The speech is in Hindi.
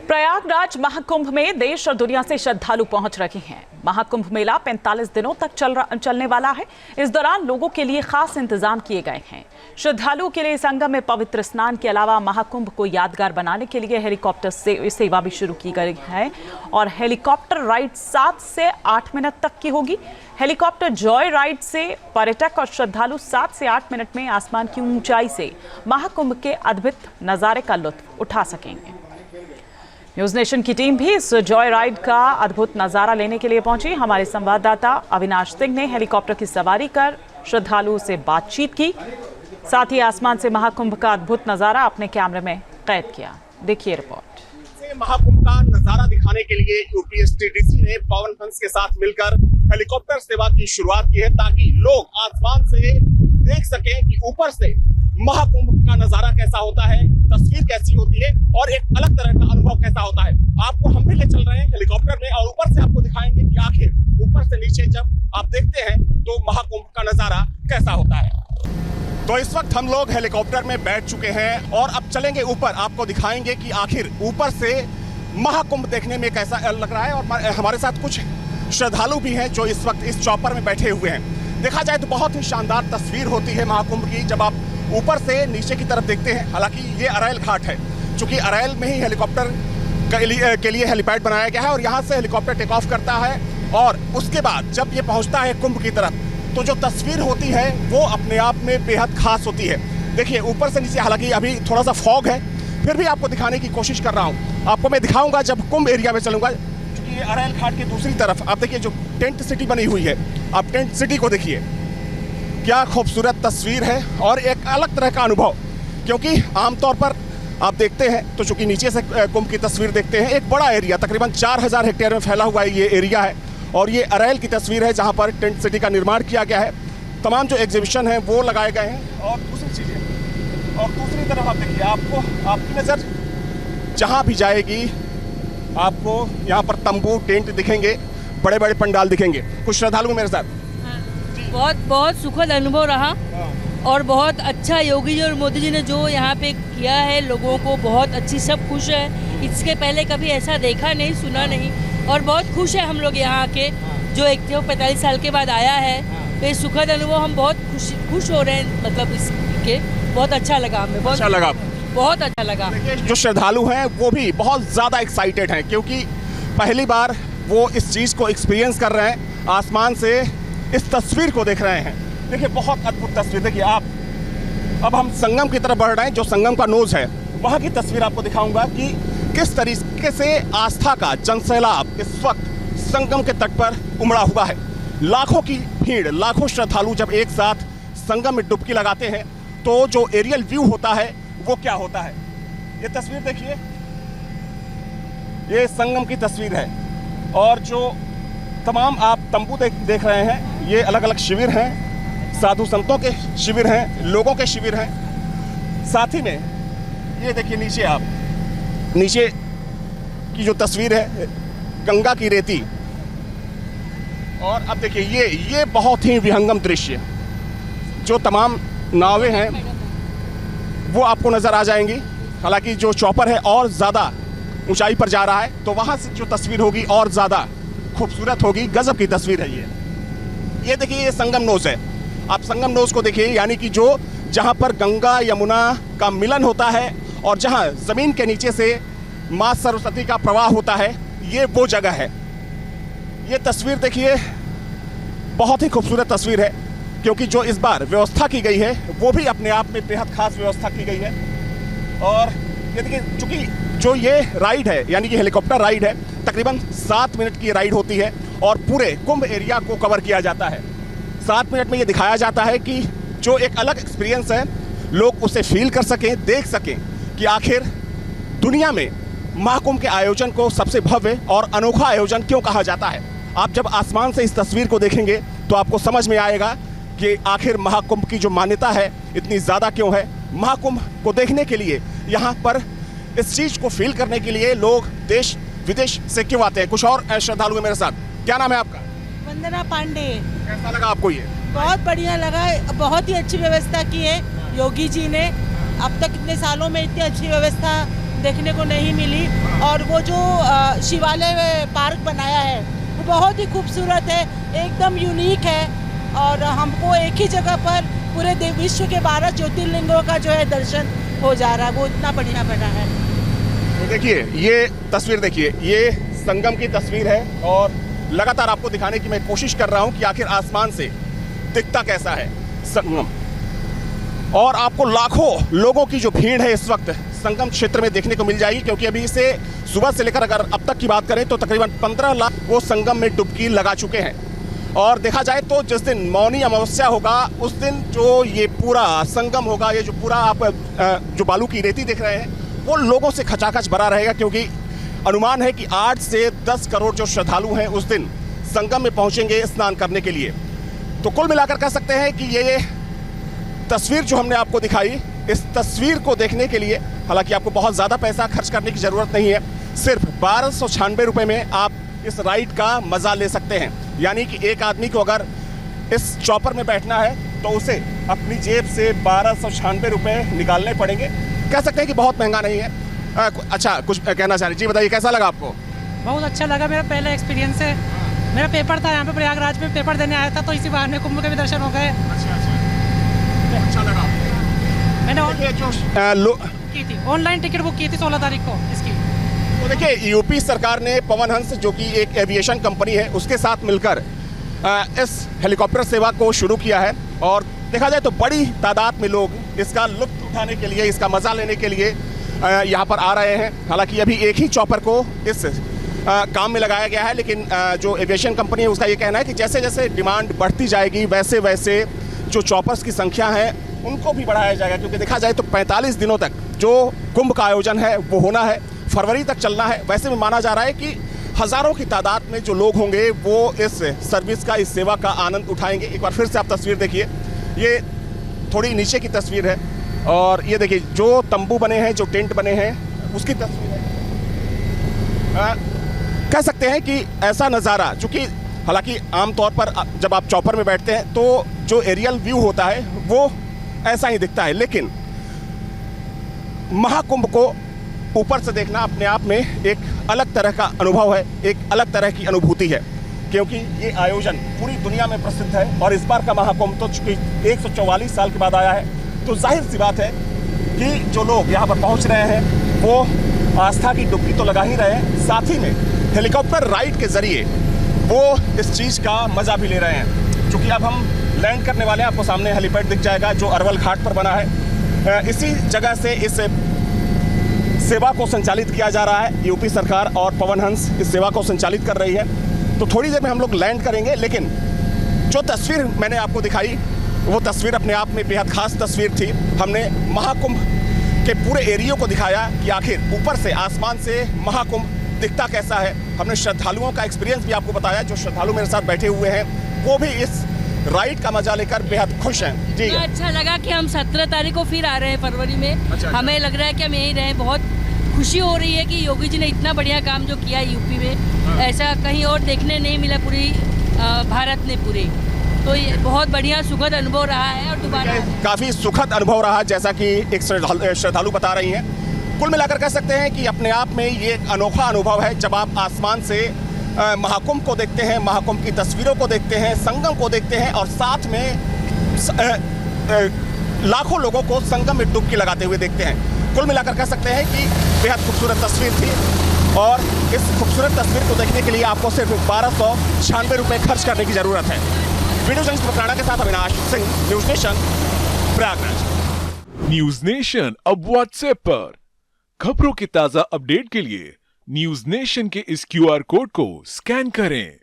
प्रयागराज महाकुंभ में देश और दुनिया से श्रद्धालु पहुंच रहे हैं। महाकुंभ मेला 45 दिनों तक चलने वाला है। इस दौरान लोगों के लिए खास इंतजाम किए गए हैं। श्रद्धालुओं के लिए संगम में पवित्र स्नान के अलावा महाकुंभ को यादगार बनाने के लिए हेलीकॉप्टर सेवा भी शुरू की गई है और हेलीकॉप्टर राइड 7 से 8 मिनट तक की होगी। हेलीकॉप्टर जॉय राइड से पर्यटक और श्रद्धालु 7 से 8 मिनट में आसमान की ऊंचाई से महाकुंभ के अद्भुत नजारे का लुत्फ उठा सकेंगे। न्यूज नेशन की टीम भी इस जॉय राइड का अद्भुत नजारा लेने के लिए पहुंची। हमारे संवाददाता अविनाश सिंह ने हेलीकॉप्टर की सवारी कर श्रद्धालुओं से बातचीत की, साथ ही आसमान से महाकुंभ का अद्भुत नजारा अपने कैमरे में कैद किया। देखिए रिपोर्ट। महाकुंभ का नजारा दिखाने के लिए यूपीएसटीडीसी ने पवन हंस के साथ मिलकर हेलीकॉप्टर सेवा की शुरुआत की है, ताकि लोग आसमान से देख सकें कि ऊपर से महाकुंभ का नजारा कैसा होता है, तस्वीर कैसी होती है और एक अलग तरह का अनुभव कैसा होता है। आपको हम भी ले चल रहे हैं हेलीकॉप्टर में और ऊपर से आपको दिखाएंगे कि आखिर ऊपर से नीचे जब आप देखते हैं तो महाकुंभ का नजारा कैसा होता है। तो इस वक्त हम लोग हेलीकॉप्टर में बैठ चुके हैं और अब चलेंगे ऊपर, आपको दिखाएंगे कि आखिर ऊपर से महाकुंभ देखने में कैसा लग रहा है। और हमारे साथ कुछ श्रद्धालु भी हैं जो इस वक्त इस चॉपर में बैठे हुए हैं। देखा जाए तो बहुत ही शानदार तस्वीर होती है महाकुंभ की जब आप ऊपर से नीचे की तरफ देखते हैं। हालांकि ये अरैल घाट है, चूंकि अरैल में ही हेलीकॉप्टर के लिए हेलीपैड बनाया गया है और यहाँ से हेलीकॉप्टर टेक ऑफ करता है और उसके बाद जब ये पहुँचता है कुंभ की तरफ तो जो तस्वीर होती है वो अपने आप में बेहद खास होती है। देखिए ऊपर से नीचे, हालांकि अभी थोड़ा सा फॉग है, फिर भी आपको दिखाने की कोशिश कर रहा हूँ। आपको मैं दिखाऊंगा जब कुंभ एरिया में चलूंगा, क्योंकि ये अरैल घाट की दूसरी तरफ आप देखिए जो टेंट सिटी बनी हुई है, आप टेंट सिटी को देखिए, क्या खूबसूरत तस्वीर है और एक अलग तरह का अनुभव। क्योंकि आमतौर पर आप देखते हैं तो चूंकि नीचे से कुंभ की तस्वीर देखते हैं, एक बड़ा एरिया तकरीबन 4000 हेक्टेयर में फैला हुआ ये एरिया है और ये अरैल की तस्वीर है जहां पर टेंट सिटी का निर्माण किया गया है। तमाम जो एग्जीबिशन हैं वो लगाए गए हैं और दूसरी चीज़ें, और दूसरी तरफ आप देखिए, आपकी नज़र जहाँ भी जाएगी आपको यहाँ पर तंबू टेंट दिखेंगे, बड़े बड़े पंडाल दिखेंगे। कुछ श्रद्धालु मेरे साथ। बहुत सुखद अनुभव रहा और बहुत अच्छा योगी जी और मोदी जी ने जो यहाँ पे किया है, लोगों को बहुत अच्छी, सब खुश है। इसके पहले कभी ऐसा देखा नहीं, सुना नहीं और बहुत खुश है हम लोग यहाँ के जो 45 साल के बाद आया है। तो ये सुखद अनुभव हम बहुत खुश हो रहे हैं, मतलब इसके बहुत अच्छा लगा हमें, बहुत अच्छा लगा। जो श्रद्धालु हैं वो भी बहुत ज़्यादा एक्साइटेड हैं क्योंकि पहली बार वो इस चीज़ को एक्सपीरियंस कर रहे हैं, आसमान से इस तस्वीर को देख रहे हैं। देखिए बहुत अद्भुत तस्वीर। देखिए आप, अब हम संगम की तरफ बढ़ रहे हैं, जो संगम का नोज है वहाँ की तस्वीर आपको दिखाऊंगा कि किस तरीके से आस्था का जनसैलाब इस वक्त संगम के तट पर उमड़ा हुआ है। लाखों की भीड़, लाखों श्रद्धालु जब एक साथ संगम में डुबकी लगाते हैं तो जो एरियल व्यू होता है वो क्या होता है। ये तस्वीर देखिए, ये संगम की तस्वीर है और जो तमाम आप तंबू देख रहे हैं, ये अलग अलग शिविर हैं, साधु संतों के शिविर हैं, लोगों के शिविर हैं। साथ ही में ये देखिए नीचे, आप नीचे की जो तस्वीर है गंगा की रेती, और अब देखिए ये बहुत ही विहंगम दृश्य, जो तमाम नावें हैं वो आपको नज़र आ जाएंगी। हालांकि जो चॉपर है और ज़्यादा ऊंचाई पर जा रहा है तो वहाँ से जो तस्वीर होगी और ज़्यादा खूबसूरत होगी। गजब की तस्वीर है ये देखिए, ये संगम नोज है। आप संगम नोज को देखिए, यानी कि जो जहाँ पर गंगा यमुना का मिलन होता है और जहाँ ज़मीन के नीचे से माँ सरस्वती का प्रवाह होता है, ये वो जगह है। ये तस्वीर देखिए, बहुत ही खूबसूरत तस्वीर है क्योंकि जो इस बार व्यवस्था की गई है वो भी अपने आप में बेहद खास व्यवस्था की गई है। और ये देखिए, चूँकि जो ये राइड है यानी कि हेलीकॉप्टर राइड है, तकरीबन 7 मिनट की राइड होती है और पूरे कुंभ एरिया को कवर किया जाता है। 7 मिनट में ये दिखाया जाता है कि जो एक अलग एक्सपीरियंस है, लोग उसे फील कर सकें, देख सकें कि आखिर दुनिया में महाकुंभ के आयोजन को सबसे भव्य और अनोखा आयोजन क्यों कहा जाता है। आप जब आसमान से इस तस्वीर को देखेंगे तो आपको समझ में आएगा कि आखिर महाकुंभ की जो मान्यता है इतनी ज़्यादा क्यों है। महाकुंभ को देखने के लिए, यहाँ पर इस चीज़ को फील करने के लिए लोग देश विदेश से क्यों आते हैं। कुछ और श्रद्धालु मेरे साथ। क्या नाम है आपका? वंदना पांडे। कैसा लगा आपको ये? बहुत बढ़िया लगा, बहुत ही अच्छी व्यवस्था की है योगी जी ने। अब तक इतने सालों में इतनी अच्छी व्यवस्था देखने को नहीं मिली। और वो जो शिवालय पार्क बनाया है वो बहुत ही खूबसूरत है, एकदम यूनिक है। और हमको एक ही जगह पर पूरे विश्व के 12 ज्योतिर्लिंगों का जो है दर्शन हो जा रहा है, वो इतना बढ़िया बना है। तो देखिए ये तस्वीर, देखिए ये संगम की तस्वीर है और लगातार आपको दिखाने की मैं कोशिश कर रहा हूं कि आखिर आसमान से दिखता कैसा है संगम। और आपको लाखों लोगों की जो भीड़ है इस वक्त संगम क्षेत्र में देखने को मिल जाएगी, क्योंकि अभी से सुबह से लेकर अगर अब तक की बात करें तो तकरीबन 15 लाख वो संगम में डुबकी लगा चुके हैं। और देखा जाए तो जिस दिन मौनी अमावस्या होगा उस दिन जो ये पूरा संगम होगा, ये जो पूरा आप जो बालू की रेती देख रहे हैं वो लोगों से खचाखच भरा रहेगा, क्योंकि अनुमान है कि 8 से 10 करोड़ जो श्रद्धालु हैं उस दिन संगम में पहुंचेंगे स्नान करने के लिए। तो कुल मिलाकर कह सकते हैं कि ये तस्वीर जो हमने आपको दिखाई, इस तस्वीर को देखने के लिए हालांकि आपको बहुत ज़्यादा पैसा खर्च करने की ज़रूरत नहीं है, सिर्फ 1296 रुपये में आप इस राइड का मज़ा ले सकते हैं। यानी कि एक आदमी को अगर इस चॉपर में बैठना है तो उसे अपनी जेब से 1296 रुपये निकालने पड़ेंगे। कह सकते हैं कि बहुत महंगा नहीं है। अच्छा, कुछ कहना चाह रही जी, बताइए कैसा लगा आपको? बहुत अच्छा लगा, मेरा पहला एक्सपीरियंस है। मेरा पेपर था यहाँ पे प्रयागराज में, पेपर देने आया था, तो इसी बहाने कुंभ के भी दर्शन हो गए। अच्छा लगा। मैंने की थी ऑनलाइन टिकट बुक की थी 16 तारीख को इसकी। तो देखिए यूपी सरकार ने पवन हंस जो कि एक एविएशन कंपनी है उसके साथ मिलकर इस हेलीकॉप्टर सेवा को शुरू किया है। और देखा जाए तो बड़ी तादाद में लोग इसका लुत्फ उठाने के लिए, इसका मज़ा लेने के लिए यहाँ पर आ रहे हैं। हालांकि अभी एक ही चॉपर को इस काम में लगाया गया है, लेकिन जो एविएशन कंपनी है उसका ये कहना है कि जैसे जैसे डिमांड बढ़ती जाएगी वैसे वैसे जो चॉपर्स की संख्या है उनको भी बढ़ाया जाएगा। क्योंकि देखा जाए तो 45 दिनों तक जो कुंभ का आयोजन है वो होना है, फरवरी तक चलना है। वैसे में माना जा रहा है कि हज़ारों की तादाद में जो लोग होंगे वो इस सर्विस का, इस सेवा का आनंद उठाएंगे। एक बार फिर से आप तस्वीर देखिए, ये थोड़ी नीचे की तस्वीर है और ये देखिए जो तंबू बने हैं, जो टेंट बने हैं उसकी तस्वीर है। कह सकते हैं कि ऐसा नज़ारा, चूँकि हालांकि आमतौर पर जब आप चॉपर में बैठते हैं तो जो एरियल व्यू होता है वो ऐसा ही दिखता है, लेकिन महाकुंभ को ऊपर से देखना अपने आप में एक अलग तरह का अनुभव है, एक अलग तरह की अनुभूति है। क्योंकि ये आयोजन पूरी दुनिया में प्रसिद्ध है और इस बार का महाकुंभ तो चूँकि 144 साल के बाद आया है, तो जाहिर सी बात है कि जो लोग यहाँ पर पहुँच रहे हैं वो आस्था की डुबकी तो लगा ही रहे हैं, साथ ही में हेलीकॉप्टर राइड के ज़रिए वो इस चीज़ का मज़ा भी ले रहे हैं। चूँकि अब हम लैंड करने वाले हैं, आपको सामने हेलीपैड दिख जाएगा जो अरवल घाट पर बना है। इसी जगह से इस सेवा को संचालित किया जा रहा है। यूपी सरकार और पवन हंस इस सेवा को संचालित कर रही है। तो थोड़ी देर में हम लोग लैंड करेंगे, लेकिन जो तस्वीर मैंने आपको दिखाई वो तस्वीर अपने आप में बेहद खास तस्वीर थी। हमने महाकुंभ के पूरे एरिया को दिखाया कि आखिर ऊपर से, आसमान से महाकुंभ दिखता कैसा है। हमने श्रद्धालुओं का एक्सपीरियंस भी आपको बताया, जो श्रद्धालु मेरे साथ बैठे हुए हैं वो भी इस राइड का मजा लेकर बेहद खुश हैं। जी, अच्छा लगा कि हम 17 तारीख को फिर आ रहे हैं फरवरी में। अच्छा। हमें लग रहा है कि हम यहीं रहें। बहुत खुशी हो रही है कि योगी जी ने इतना बढ़िया काम जो किया यूपी में, ऐसा कहीं और देखने नहीं मिला पूरी भारत ने पूरे। तो ये बहुत बढ़िया सुखद अनुभव रहा है और दोबारा काफ़ी सुखद अनुभव रहा, जैसा कि एक श्रद्धालु बता रही हैं। कुल मिलाकर कह सकते हैं कि अपने आप में ये एक अनोखा अनुभव है जब आप आसमान से महाकुंभ को देखते हैं, महाकुंभ की तस्वीरों को देखते हैं, संगम को देखते हैं और साथ में लाखों लोगों को संगम में डुबकी लगाते हुए देखते हैं। कुल मिलाकर कह सकते हैं कि बेहद खूबसूरत तस्वीर थी और इस खूबसूरत तस्वीर को देखने के लिए आपको सिर्फ 1296 रुपये खर्च करने की ज़रूरत है। वीडियो जर्नलिस्ट मकराना के साथ Avinash Singh, news nation, Prayagraj. News nation अब व्हाट्सएप पर खबरों की ताज़ा अपडेट के लिए न्यूज़ नेशन के इस QR कोड को स्कैन करें।